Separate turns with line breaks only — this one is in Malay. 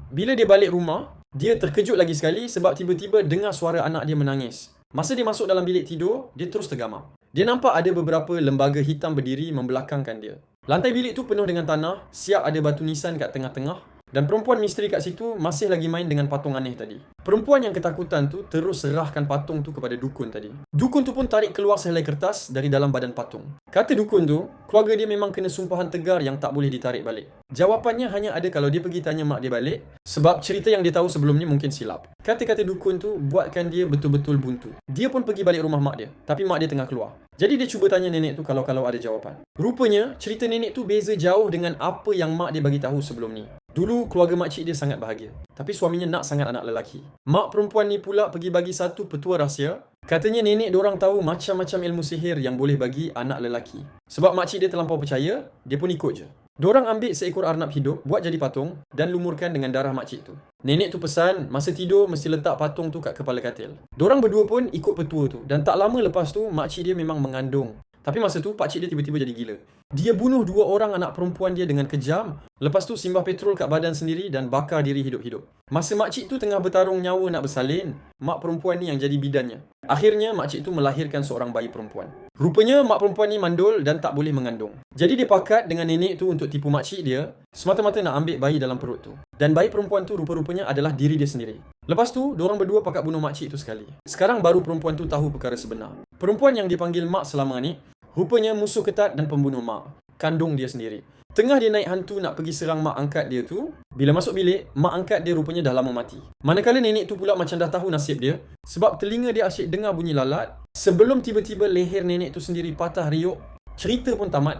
Bila dia balik rumah, dia terkejut lagi sekali sebab tiba-tiba dengar suara anak dia menangis. Masa dia masuk dalam bilik tidur, dia terus tergamam. Dia nampak ada beberapa lembaga hitam berdiri membelakangkan dia. Lantai bilik tu penuh dengan tanah, siap ada batu nisan kat tengah-tengah. Dan perempuan misteri kat situ masih lagi main dengan patung aneh tadi. Perempuan yang ketakutan tu terus serahkan patung tu kepada dukun tadi. Dukun tu pun tarik keluar sehelai kertas dari dalam badan patung. Kata dukun tu, keluarga dia memang kena sumpahan tegar yang tak boleh ditarik balik. Jawapannya hanya ada kalau dia pergi tanya mak dia balik, sebab cerita yang dia tahu sebelum ni mungkin silap. Kata-kata dukun tu buatkan dia betul-betul buntu. Dia pun pergi balik rumah mak dia, tapi mak dia tengah keluar. Jadi dia cuba tanya nenek tu kalau ada jawapan. Rupanya, cerita nenek tu beza jauh dengan apa yang mak dia bagi tahu sebelum ni. Dulu keluarga makcik dia sangat bahagia, tapi suaminya nak sangat anak lelaki. Mak perempuan ni pula pergi bagi satu petua rahsia. Katanya nenek diorang tahu macam-macam ilmu sihir yang boleh bagi anak lelaki. Sebab makcik dia terlampau percaya, dia pun ikut je. Diorang ambil seekor arnab hidup, buat jadi patung dan lumurkan dengan darah makcik tu. Nenek tu pesan, masa tidur mesti letak patung tu kat kepala katil. Diorang berdua pun ikut petua tu dan tak lama lepas tu makcik dia memang mengandung. Tapi masa tu pakcik dia tiba-tiba jadi gila. Dia bunuh 2 orang anak perempuan dia dengan kejam. Lepas tu simbah petrol kat badan sendiri dan bakar diri hidup-hidup. Masa makcik tu tengah bertarung nyawa nak bersalin, mak perempuan ni yang jadi bidannya. Akhirnya makcik tu melahirkan seorang bayi perempuan. Rupanya mak perempuan ni mandul dan tak boleh mengandung. Jadi dia pakat dengan nenek tu untuk tipu makcik dia, semata-mata nak ambil bayi dalam perut tu. Dan bayi perempuan tu rupa-rupanya adalah diri dia sendiri. Lepas tu, diorang berdua pakat bunuh makcik tu sekali. Sekarang baru perempuan tu tahu perkara sebenar. Perempuan yang dipanggil mak selama ni, rupanya musuh ketat dan pembunuh mak. Kandung dia sendiri. Tengah dia naik hantu nak pergi serang mak angkat dia tu, bila masuk bilik, mak angkat dia rupanya dah lama mati. Manakala nenek tu pula macam dah tahu nasib dia, sebab telinga dia asyik dengar bunyi lalat, sebelum tiba-tiba leher nenek tu sendiri patah riuk, cerita pun tamat,